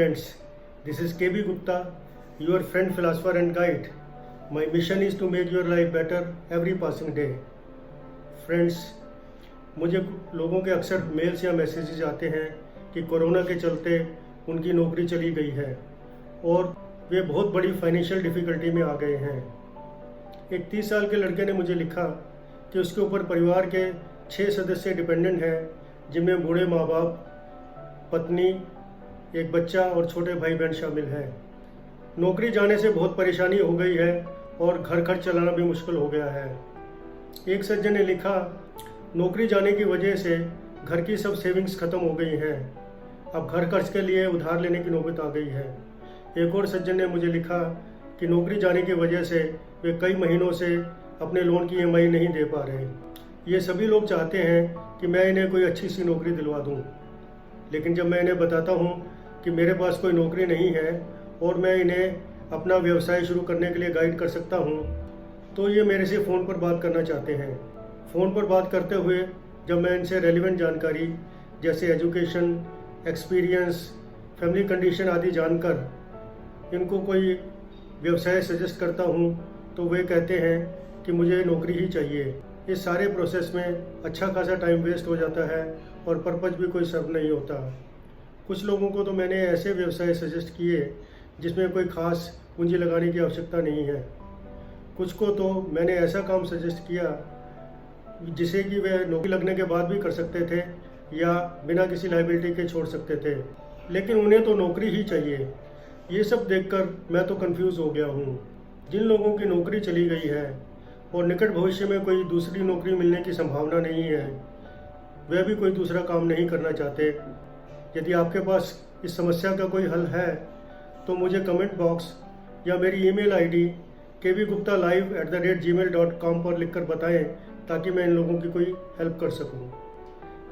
Friends, this is KB Gupta, your friend, philosopher, and guide. My mission is to make your life better every passing day. Friends, मुझे लोगों के अक्सर mails या messages आते हैं कि कोरोना के चलते उनकी नौकरी चली गई है और वे बहुत बड़ी फाइनेंशियल डिफ़िकल्टी में आ गए हैं। एक 30 साल के लड़के ने मुझे लिखा कि उसके ऊपर परिवार के 6 सदस्य डिपेंडेंट हैं, जिनमें बूढ़े माँ बाप, पत्नी, एक बच्चा और छोटे भाई बहन शामिल हैं। नौकरी जाने से बहुत परेशानी हो गई है और घर खर्च चलाना भी मुश्किल हो गया है। एक सज्जन ने लिखा, नौकरी जाने की वजह से घर की सब सेविंग्स ख़त्म हो गई हैं, अब घर खर्च के लिए उधार लेने की नौबत आ गई है। एक और सज्जन ने मुझे लिखा कि नौकरी जाने की वजह से वे कई महीनों से अपने लोन की EMI नहीं दे पा रहे। ये सभी लोग चाहते हैं कि मैं इन्हें कोई अच्छी सी नौकरी दिलवा दूं, लेकिन जब मैं इन्हें बताता हूं कि मेरे पास कोई नौकरी नहीं है और मैं इन्हें अपना व्यवसाय शुरू करने के लिए गाइड कर सकता हूं, तो ये मेरे से फ़ोन पर बात करना चाहते हैं। फ़ोन पर बात करते हुए जब मैं इनसे रेलिवेंट जानकारी जैसे एजुकेशन, एक्सपीरियंस, फैमिली कंडीशन आदि जानकर इनको कोई व्यवसाय सजेस्ट करता हूं, तो वे कहते हैं कि मुझे नौकरी ही चाहिए। इस सारे प्रोसेस में अच्छा खासा टाइम वेस्ट हो जाता है और पर्पज़ भी कोई सर्व नहीं होता। कुछ लोगों को तो मैंने ऐसे व्यवसाय सजेस्ट किए जिसमें कोई ख़ास पूंजी लगाने की आवश्यकता नहीं है। कुछ को तो मैंने ऐसा काम सजेस्ट किया जिसे कि वे नौकरी लगने के बाद भी कर सकते थे या बिना किसी लायबिलिटी के छोड़ सकते थे, लेकिन उन्हें तो नौकरी ही चाहिए। ये सब देखकर मैं तो कंफ्यूज हो गया हूँ। जिन लोगों की नौकरी चली गई है और निकट भविष्य में कोई दूसरी नौकरी मिलने की संभावना नहीं है, वे भी कोई दूसरा काम नहीं करना चाहते। यदि आपके पास इस समस्या का कोई हल है तो मुझे कमेंट बॉक्स या मेरी ईमेल ID kbguptalive@gmail.com पर लिखकर बताएं, ताकि मैं इन लोगों की कोई हेल्प कर सकूं।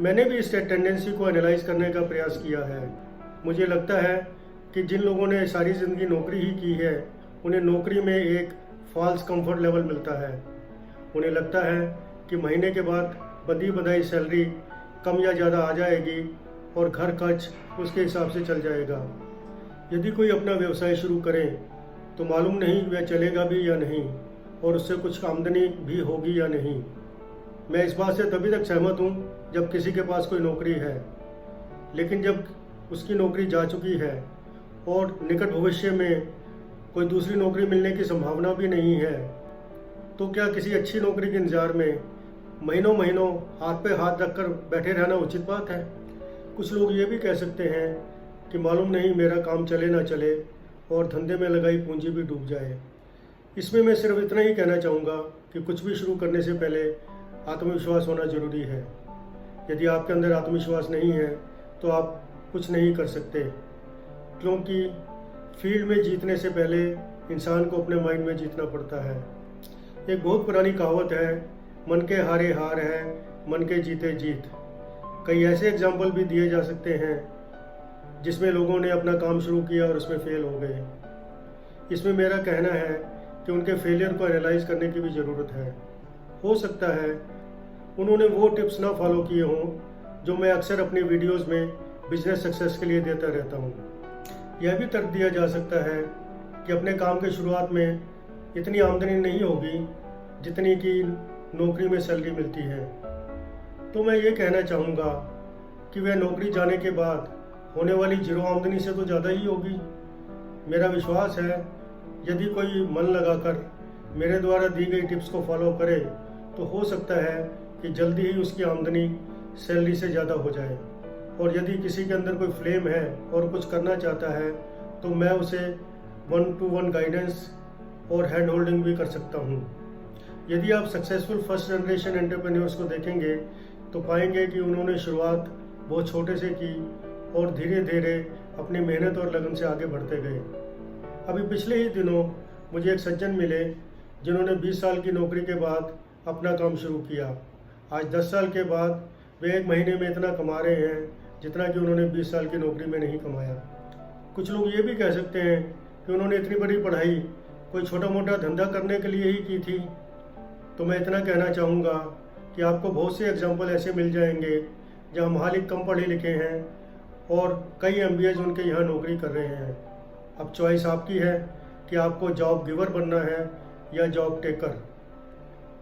मैंने भी इस टेंडेंसी को एनालाइज करने का प्रयास किया है। मुझे लगता है कि जिन लोगों ने सारी ज़िंदगी नौकरी ही की है, उन्हें नौकरी में एक फॉल्स कंफर्ट लेवल मिलता है। उन्हें लगता है कि महीने के बाद बंधी बधाई सैलरी कम या ज़्यादा आ जाएगी और घर खर्च उसके हिसाब से चल जाएगा। यदि कोई अपना व्यवसाय शुरू करे तो मालूम नहीं वह चलेगा भी या नहीं और उससे कुछ आमदनी भी होगी या नहीं। मैं इस बात से तभी तक सहमत हूँ जब किसी के पास कोई नौकरी है, लेकिन जब उसकी नौकरी जा चुकी है और निकट भविष्य में कोई दूसरी नौकरी मिलने की संभावना भी नहीं है, तो क्या किसी अच्छी नौकरी के इंतजार में महीनों महीनों हाथ पे हाथ रखकर बैठे रहना उचित बात है? कुछ लोग ये भी कह सकते हैं कि मालूम नहीं मेरा काम चले ना चले और धंधे में लगाई पूंजी भी डूब जाए। इसमें मैं सिर्फ इतना ही कहना चाहूँगा कि कुछ भी शुरू करने से पहले आत्मविश्वास होना ज़रूरी है। यदि आपके अंदर आत्मविश्वास नहीं है तो आप कुछ नहीं कर सकते, क्योंकि फील्ड में जीतने से पहले इंसान को अपने माइंड में जीतना पड़ता है। एक बहुत पुरानी कहावत है, मन के हारे हार है, मन के जीते जीत। कई ऐसे एग्जाम्पल भी दिए जा सकते हैं जिसमें लोगों ने अपना काम शुरू किया और उसमें फेल हो गए। इसमें मेरा कहना है कि उनके फेलियर को एनालाइज करने की भी ज़रूरत है। हो सकता है उन्होंने वो टिप्स ना फॉलो किए हों जो मैं अक्सर अपनी वीडियोस में बिजनेस सक्सेस के लिए देता रहता हूँ। यह भी तर्क दिया जा सकता है कि अपने काम के शुरुआत में इतनी आमदनी नहीं होगी जितनी कि नौकरी में सैलरी मिलती है। तो मैं ये कहना चाहूँगा कि वह नौकरी जाने के बाद होने वाली जीरो आमदनी से तो ज़्यादा ही होगी। मेरा विश्वास है यदि कोई मन लगाकर मेरे द्वारा दी गई टिप्स को फॉलो करे तो हो सकता है कि जल्दी ही उसकी आमदनी सैलरी से ज़्यादा हो जाए। और यदि किसी के अंदर कोई फ्लेम है और कुछ करना चाहता है तो मैं उसे 1-to-1 गाइडेंस और हैंड होल्डिंग भी कर सकता हूँ। यदि आप सक्सेसफुल फर्स्ट जनरेशन एंटरप्रेन्योर्स को देखेंगे तो पाएंगे कि उन्होंने शुरुआत बहुत छोटे से की और धीरे धीरे अपनी मेहनत और लगन से आगे बढ़ते गए। अभी पिछले ही दिनों मुझे एक सज्जन मिले जिन्होंने 20 साल की नौकरी के बाद अपना काम शुरू किया। आज 10 साल के बाद वे एक महीने में इतना कमा रहे हैं जितना कि उन्होंने 20 साल की नौकरी में नहीं कमाया। कुछ लोग ये भी कह सकते हैं कि उन्होंने इतनी बड़ी पढ़ाई कोई छोटा मोटा धंधा करने के लिए ही की थी। तो मैं इतना कहना चाहूँगा कि आपको बहुत से एग्जाम्पल ऐसे मिल जाएंगे जहाँ मालिक कम पढ़े लिखे हैं और कई MBAs उनके यहाँ नौकरी कर रहे हैं। अब चॉइस आपकी है कि आपको जॉब गिवर बनना है या जॉब टेकर।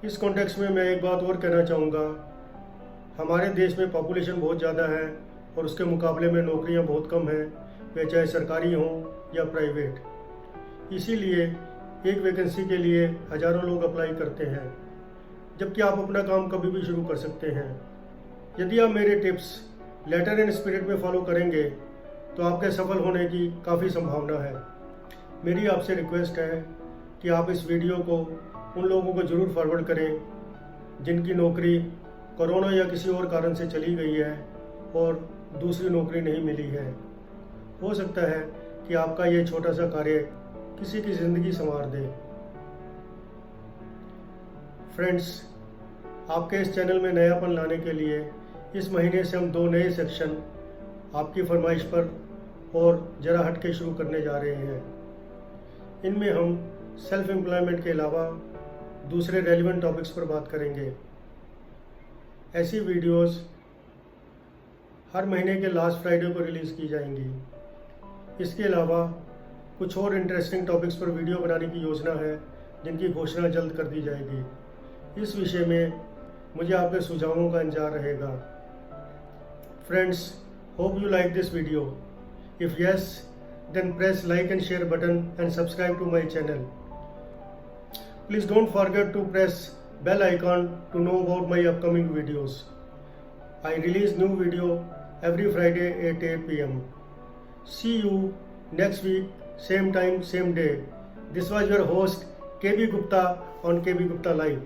इस कॉन्टेक्स्ट में मैं एक बात और कहना चाहूँगा, हमारे देश में पॉपुलेशन बहुत ज़्यादा है और उसके मुकाबले में नौकरियाँ बहुत कम हैं, वे चाहे सरकारी हों या प्राइवेट। इसीलिए एक वैकेंसी के लिए हज़ारों लोग अप्लाई करते हैं, जबकि आप अपना काम कभी भी शुरू कर सकते हैं। यदि आप मेरे टिप्स लेटर एंड स्पिरिट में फॉलो करेंगे तो आपके सफल होने की काफ़ी संभावना है। मेरी आपसे रिक्वेस्ट है कि आप इस वीडियो को उन लोगों को ज़रूर फॉरवर्ड करें जिनकी नौकरी कोरोना या किसी और कारण से चली गई है और दूसरी नौकरी नहीं मिली है। हो सकता है कि आपका ये छोटा सा कार्य किसी की ज़िंदगी संवार दे। फ्रेंड्स, आपके इस चैनल में नयापन लाने के लिए इस महीने से हम 2 नए सेक्शन आपकी फरमाइश पर और ज़रा हट के शुरू करने जा रहे हैं। इनमें हम सेल्फ एम्प्लॉयमेंट के अलावा दूसरे रेलिवेंट टॉपिक्स पर बात करेंगे। ऐसी वीडियोस हर महीने के लास्ट फ्राइडे को रिलीज़ की जाएंगी। इसके अलावा कुछ और इंटरेस्टिंग टॉपिक्स पर वीडियो बनाने की योजना है जिनकी घोषणा जल्द कर दी जाएगी। इस विषय में मुझे आपके सुझावों का इंतजार रहेगा। Friends, hope you like this video. If yes, then press like and share button and subscribe to my channel. Please don't forget to press bell icon to know about my upcoming videos. I release new video every Friday at 8 p.m. See you next week, same time, same day. This was your host KB Gupta on KB Gupta Live.